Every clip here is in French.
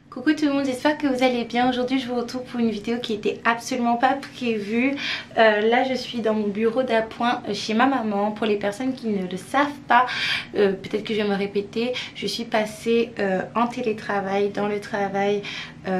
Coucou tout le monde, j'espère que vous allez bien. Aujourd'hui je vous retrouve pour une vidéo qui était absolument pas prévue. Là je suis dans mon bureau d'appoint chez ma maman. Pour les personnes qui ne le savent pas, peut-être que je vais me répéter, je suis passée en télétravail dans le travail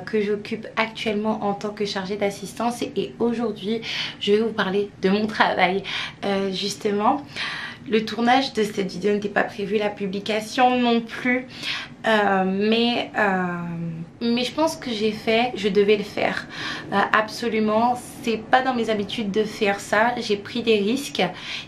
que j'occupe actuellement en tant que chargée d'assistance. Et aujourd'hui je vais vous parler de mon travail justement. Le tournage de cette vidéo n'était pas prévu, la publication non plus, mais je pense que je devais le faire absolument. C'est pas dans mes habitudes de faire ça, j'ai pris des risques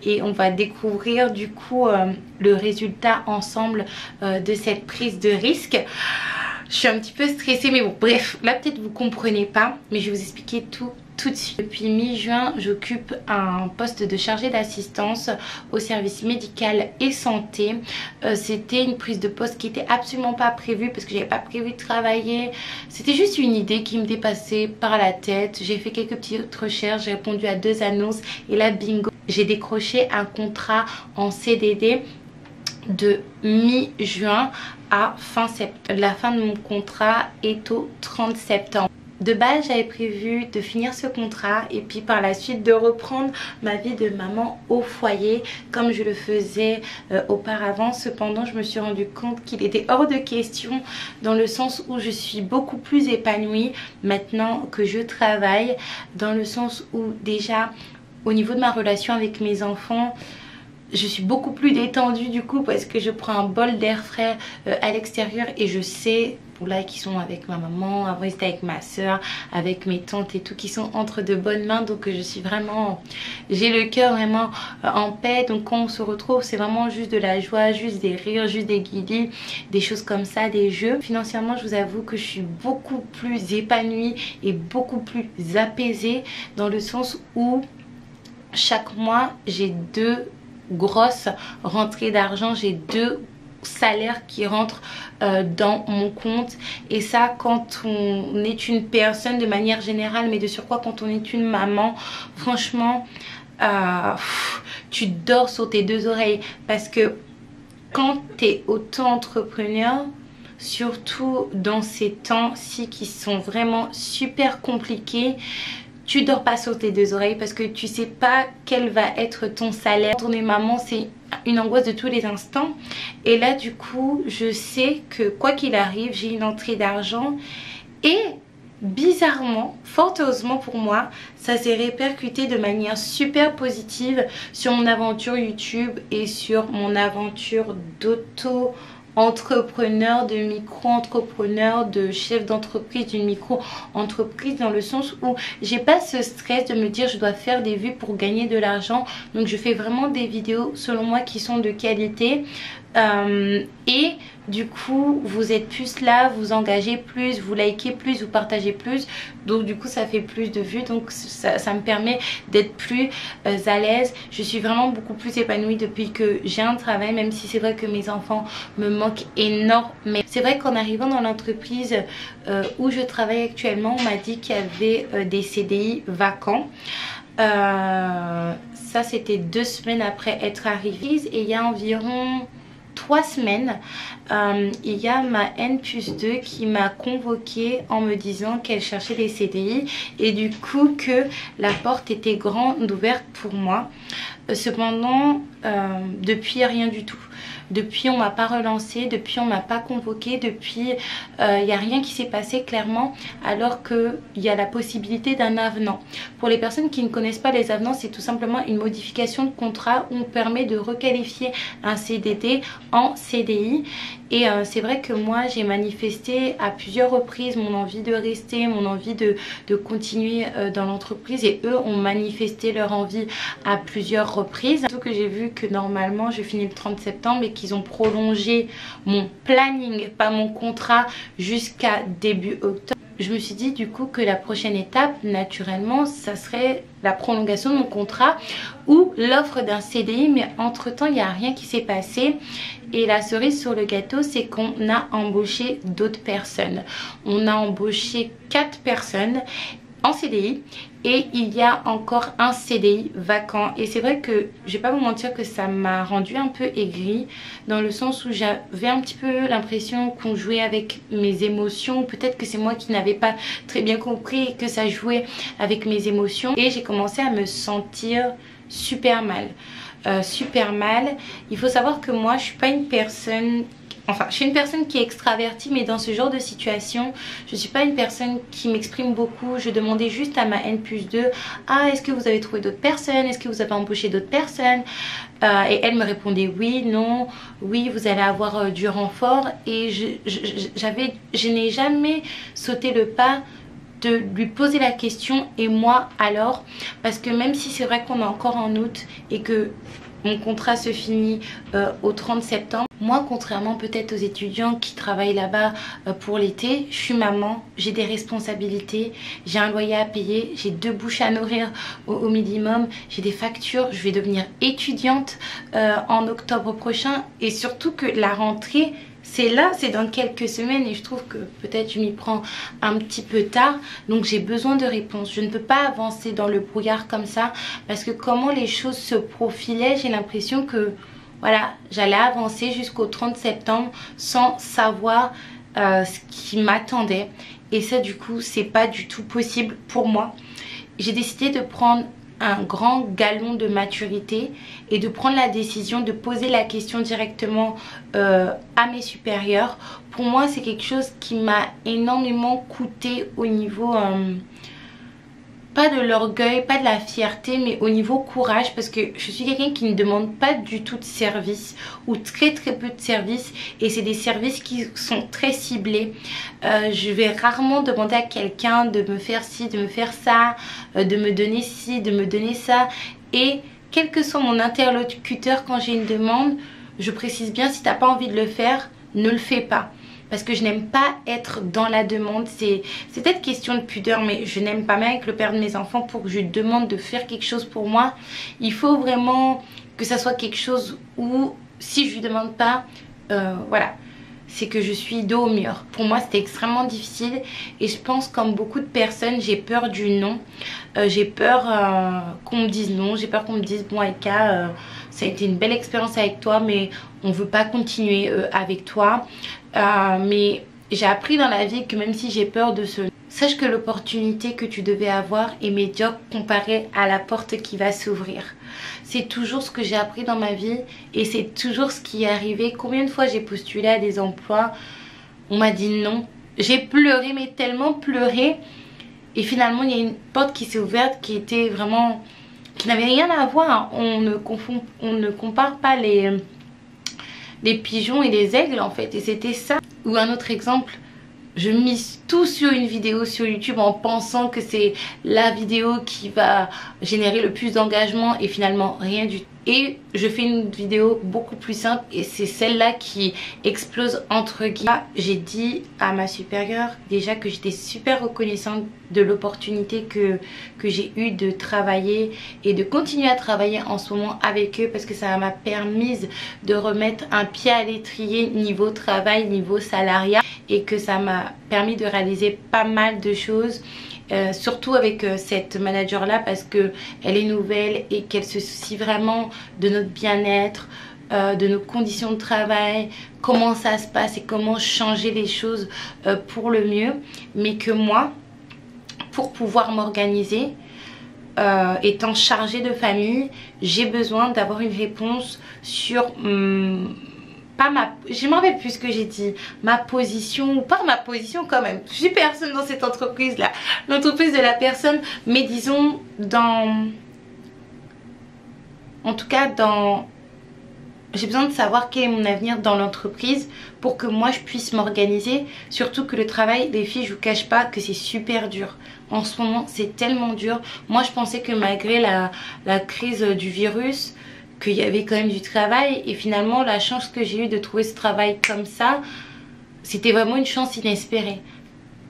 et on va découvrir du coup le résultat ensemble de cette prise de risque. Je suis un petit peu stressée, mais bon, bref, là peut-être vous comprenez pas, mais je vais vous expliquer tout de suite. Depuis mi-juin, j'occupe un poste de chargée d'assistance au service médical et santé. C'était une prise de poste qui était absolument pas prévue parce que j'avais pas prévu de travailler. C'était juste une idée qui me dépassait par la tête. J'ai fait quelques petites recherches, j'ai répondu à 2 annonces et là bingo, j'ai décroché un contrat en CDD de mi-juin à fin septembre. La fin de mon contrat est au 30 septembre. De base, j'avais prévu de finir ce contrat et puis par la suite de reprendre ma vie de maman au foyer comme je le faisais auparavant. Cependant, je me suis rendu compte qu'il était hors de question dans le sens où je suis beaucoup plus épanouie maintenant que je travaille, dans le sens où déjà au niveau de ma relation avec mes enfants, je suis beaucoup plus détendue du coup parce que je prends un bol d'air frais à l'extérieur et je sais, pour là qui sont avec ma maman, avant ils étaient avec ma soeur, avec mes tantes et tout, qui sont entre de bonnes mains. Donc je suis vraiment, j'ai le cœur vraiment en paix. Donc quand on se retrouve, c'est vraiment juste de la joie, juste des rires, juste des guillis, des choses comme ça, des jeux. Financièrement, je vous avoue que je suis beaucoup plus épanouie et beaucoup plus apaisée, dans le sens où chaque mois j'ai 2 grosses rentrées d'argent, j'ai 2 salaires qui rentrent dans mon compte. Et ça, quand on est une personne de manière générale, mais de surcroît quand on est une maman, franchement tu dors sur tes 2 oreilles. Parce que quand tu es auto-entrepreneur, surtout dans ces temps-ci qui sont vraiment super compliqués, tu dors pas sur tes 2 oreilles parce que tu sais pas quel va être ton salaire. Quand on est maman, c'est une angoisse de tous les instants. Et là du coup, je sais que quoi qu'il arrive, j'ai une entrée d'argent. Et bizarrement, fort heureusement pour moi, ça s'est répercuté de manière super positive sur mon aventure YouTube et sur mon aventure d'auto-entrepreneur, de micro-entrepreneur, de chef d'entreprise, d'une micro-entreprise, dans le sens où j'ai pas ce stress de me dire je dois faire des vues pour gagner de l'argent. Donc je fais vraiment des vidéos selon moi qui sont de qualité. Et du coup vous êtes plus là, vous engagez plus, vous likez plus, vous partagez plus, donc du coup ça fait plus de vues, donc ça me permet d'être plus à l'aise. Je suis vraiment beaucoup plus épanouie depuis que j'ai un travail, même si c'est vrai que mes enfants me manquent énormément. C'est vrai qu'en arrivant dans l'entreprise où je travaille actuellement, on m'a dit qu'il y avait des CDI vacants. Ça c'était 2 semaines après être arrivée, et il y a environ 3 semaines, il y a ma N+2 qui m'a convoquée en me disant qu'elle cherchait des CDI et du coup que la porte était grande ouverte pour moi. Cependant, depuis rien du tout. Depuis on m'a pas relancé, depuis on m'a pas convoqué, depuis il n'y a rien qui s'est passé clairement, alors qu'il y a la possibilité d'un avenant. Pour les personnes qui ne connaissent pas les avenants, c'est tout simplement une modification de contrat où on permet de requalifier un CDD en CDI. Et c'est vrai que moi j'ai manifesté à plusieurs reprises mon envie de rester, mon envie de continuer dans l'entreprise, et eux ont manifesté leur envie à plusieurs reprises. Surtout que j'ai vu que normalement je finis le 30 septembre et qu'ils ont prolongé mon planning, pas mon contrat, jusqu'à début octobre. Je me suis dit du coup que la prochaine étape naturellement ça serait la prolongation de mon contrat ou l'offre d'un CDI, mais entre temps il n'y a rien qui s'est passé. Et la cerise sur le gâteau, c'est qu'on a embauché d'autres personnes. On a embauché 4 personnes en CDI et il y a encore un CDI vacant. Et c'est vrai que je vais pas vous mentir que ça m'a rendu un peu aigrie, dans le sens où j'avais un petit peu l'impression qu'on jouait avec mes émotions. Peut-être que c'est moi qui n'avais pas très bien compris que ça jouait avec mes émotions, et j'ai commencé à me sentir super mal. Super mal. Il faut savoir que moi je suis pas une personne, enfin je suis une personne qui est extravertie, mais dans ce genre de situation je suis pas une personne qui m'exprime beaucoup. Je demandais juste à ma N+2, ah est-ce que vous avez trouvé d'autres personnes, est-ce que vous avez embauché d'autres personnes, et elle me répondait oui, non, oui vous allez avoir du renfort. Et je n'ai jamais sauté le pas de lui poser la question, et moi alors, parce que même si c'est vrai qu'on est encore en août et que mon contrat se finit au 30 septembre, moi contrairement peut-être aux étudiants qui travaillent là-bas pour l'été, je suis maman, j'ai des responsabilités, j'ai un loyer à payer, j'ai 2 bouches à nourrir au minimum, j'ai des factures, je vais devenir étudiante en octobre prochain, et surtout que la rentrée c'est là, c'est dans quelques semaines, et je trouve que peut-être je m'y prends un petit peu tard. Donc j'ai besoin de réponses. Je ne peux pas avancer dans le brouillard comme ça, parce que comment les choses se profilaient, j'ai l'impression que voilà, j'allais avancer jusqu'au 30 septembre sans savoir ce qui m'attendait. Et ça du coup c'est pas du tout possible pour moi. J'ai décidé de prendre un grand galon de maturité et de prendre la décision de poser la question directement à mes supérieurs. Pour moi c'est quelque chose qui m'a énormément coûté au niveau pas de l'orgueil, pas de la fierté, mais au niveau courage, parce que je suis quelqu'un qui ne demande pas du tout de service, ou très peu de service, et c'est des services qui sont très ciblés. Je vais rarement demander à quelqu'un de me faire ci, de me faire ça, de me donner ci, de me donner ça, et quel que soit mon interlocuteur, quand j'ai une demande, je précise bien, si t'as pas envie de le faire, ne le fais pas. Parce que je n'aime pas être dans la demande. C'est peut-être question de pudeur, mais je n'aime pas, même avec le père de mes enfants, pour que je lui demande de faire quelque chose pour moi. Il faut vraiment que ça soit quelque chose où, si je lui demande pas, voilà, c'est que je suis dos au mur. Pour moi c'était extrêmement difficile, et je pense comme beaucoup de personnes, j'ai peur du non. J'ai peur qu'on me dise non, j'ai peur qu'on me dise bon Aïka, ça a été une belle expérience avec toi, mais on veut pas continuer avec toi. Mais j'ai appris dans la vie que même si j'ai peur de ce... Sache que l'opportunité que tu devais avoir est médiocre comparée à la porte qui va s'ouvrir. C'est toujours ce que j'ai appris dans ma vie, et c'est toujours ce qui est arrivé. Combien de fois j'ai postulé à des emplois, on m'a dit non. J'ai pleuré, mais tellement pleuré. Et finalement il y a une porte qui s'est ouverte qui était vraiment... qui n'avait rien à voir. On ne compare pas les pigeons et les aigles en fait, et c'était ça. Ou un autre exemple, je mise tout sur une vidéo sur YouTube en pensant que c'est la vidéo qui va générer le plus d'engagement, et finalement rien du tout. Et je fais une vidéo beaucoup plus simple, et c'est celle-là qui explose entre guillemets. J'ai dit à ma supérieure déjà que j'étais super reconnaissante de l'opportunité que j'ai eu de travailler et de continuer à travailler en ce moment avec eux, parce que ça m'a permis de remettre un pied à l'étrier niveau travail, niveau salariat, et que ça m'a permis de réaliser pas mal de choses. Surtout avec cette manager là, parce que elle est nouvelle et qu'elle se soucie vraiment de notre bien-être, de nos conditions de travail, comment ça se passe et comment changer les choses pour le mieux. Mais que moi, pour pouvoir m'organiser, étant chargée de famille, j'ai besoin d'avoir une réponse sur je m'en rappelle plus ce que j'ai dit, ma position, ou pas ma position quand même. Je suis personne dans cette entreprise là, l'entreprise de la personne, mais disons dans, en tout cas dans, j'ai besoin de savoir quel est mon avenir dans l'entreprise pour que moi je puisse m'organiser. Surtout que le travail, les filles, je vous cache pas que c'est super dur. En ce moment c'est tellement dur. Moi je pensais que malgré la crise du virus, qu'il y avait quand même du travail, et finalement la chance que j'ai eue de trouver ce travail comme ça, c'était vraiment une chance inespérée.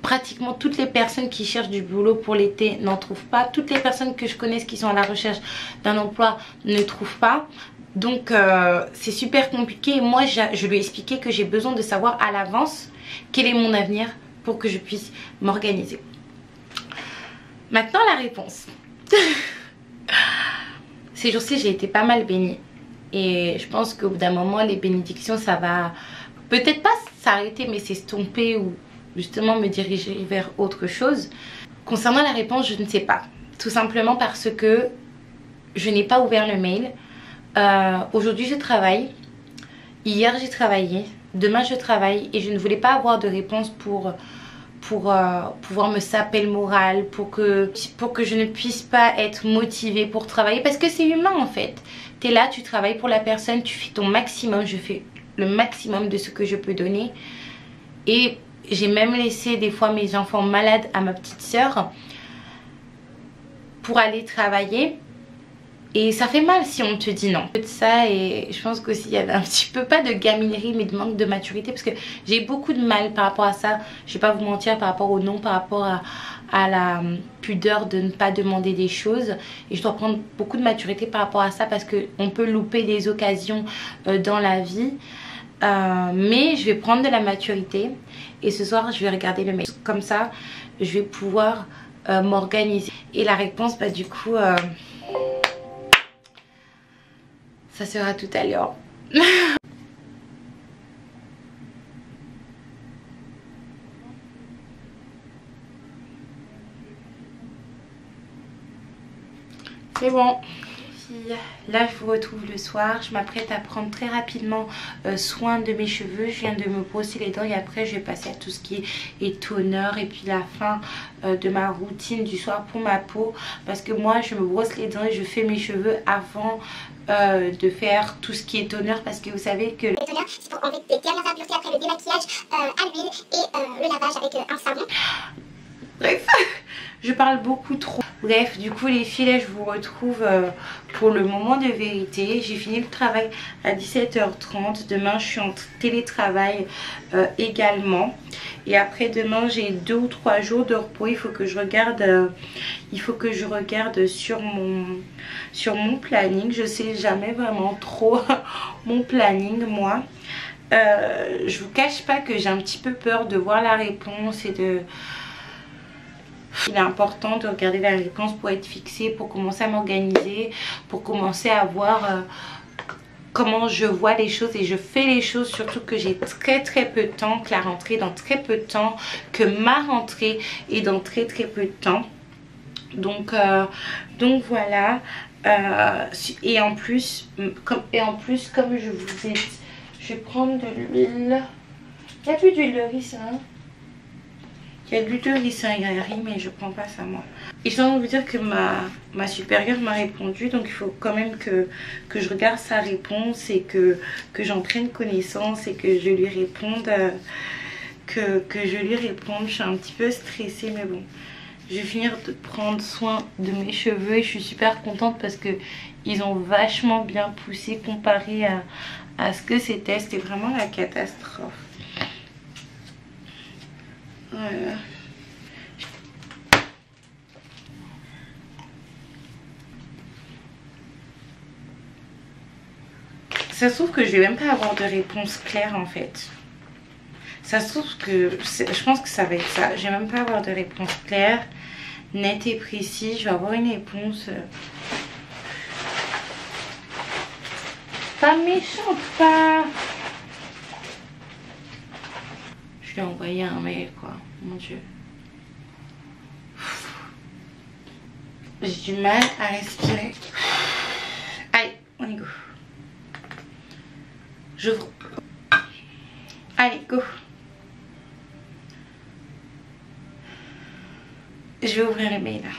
Pratiquement toutes les personnes qui cherchent du boulot pour l'été n'en trouvent pas. Toutes les personnes que je connaisse qui sont à la recherche d'un emploi ne trouvent pas. Donc c'est super compliqué. Moi je lui ai expliqué que j'ai besoin de savoir à l'avance quel est mon avenir pour que je puisse m'organiser. Maintenant la réponse. Ces jours-ci j'ai été pas mal bénie. Et je pense qu'au bout d'un moment les bénédictions ça va peut-être pas s'arrêter mais s'estomper ou justement me diriger vers autre chose. Concernant la réponse, je ne sais pas. Tout simplement parce que je n'ai pas ouvert le mail. Aujourd'hui je travaille. Hier j'ai travaillé. Demain je travaille. Et je ne voulais pas avoir de réponse pour pouvoir me saper le moral. Pour que je ne puisse pas être motivée pour travailler. Parce que c'est humain en fait. Tu es là, tu travailles pour la personne. Tu fais ton maximum. Je fais le maximum de ce que je peux donner. Et j'ai même laissé des fois mes enfants malades à ma petite soeur pour aller travailler. Et ça fait mal si on te dit non. Ça, et je pense qu'aussi il y avait un petit peu, pas de gaminerie mais de manque de maturité. Parce que j'ai beaucoup de mal par rapport à ça. Je vais pas vous mentir, par rapport au non, par rapport à la pudeur de ne pas demander des choses. Et je dois prendre beaucoup de maturité par rapport à ça. Parce qu'on peut louper des occasions dans la vie. Mais je vais prendre de la maturité. Et ce soir je vais regarder le mail. Comme ça je vais pouvoir m'organiser. Et la réponse bah du coup ça sera tout à l'heure. C'est bon. Là je vous retrouve le soir. Je m'apprête à prendre très rapidement soin de mes cheveux. Je viens de me brosser les dents et après je vais passer à tout ce qui est toner. Et puis la fin de ma routine du soir pour ma peau. Parce que moi je me brosse les dents et je fais mes cheveux avant de faire tout ce qui est toner. Parce que vous savez que le toner c'est pour enlever les dernières impuretés après le démaquillage à l'huile et le lavage avec un savon. Bref, je parle beaucoup trop. Bref, du coup les filles, là je vous retrouve pour le moment de vérité. J'ai fini le travail à 17h30. Demain je suis en télétravail également. Et après demain j'ai 2 ou 3 jours de repos. Il faut que je regarde, sur mon planning. Je sais jamais vraiment trop mon planning moi. Je vous cache pas que j'ai un petit peu peur de voir la réponse et de... Il est important de regarder la réponse pour être fixée, pour commencer à m'organiser, pour commencer à voir comment je vois les choses et je fais les choses, surtout que j'ai très peu de temps, que la rentrée est dans très peu de temps, que ma rentrée est dans très peu de temps. Donc voilà. Et en plus, comme je vous ai dit, je vais prendre de l'huile. Il n'y a plus d'huile de ricin. Il y a de l'huile de ricin et mais je prends pas ça moi. Et je dois vous dire que ma supérieure m'a répondu. Donc il faut quand même que je regarde sa réponse et que j'en prenne connaissance et que je lui réponde. Je suis un petit peu stressée mais bon. Je vais finir de prendre soin de mes cheveux et je suis super contente parce que ils ont vachement bien poussé comparé à ce que c'était. C'était vraiment la catastrophe. Voilà. Ça se trouve que je vais même pas avoir de réponse claire en fait. Ça se trouve que je pense que ça va être ça. Je vais même pas avoir de réponse claire, nette et précise. Je vais avoir une réponse pas méchante, pas. Je lui ai envoyé un mail quoi. Mon dieu. J'ai du mal à respirer. Allez, on y go. J'ouvre. Allez, go. Je vais ouvrir le mail là.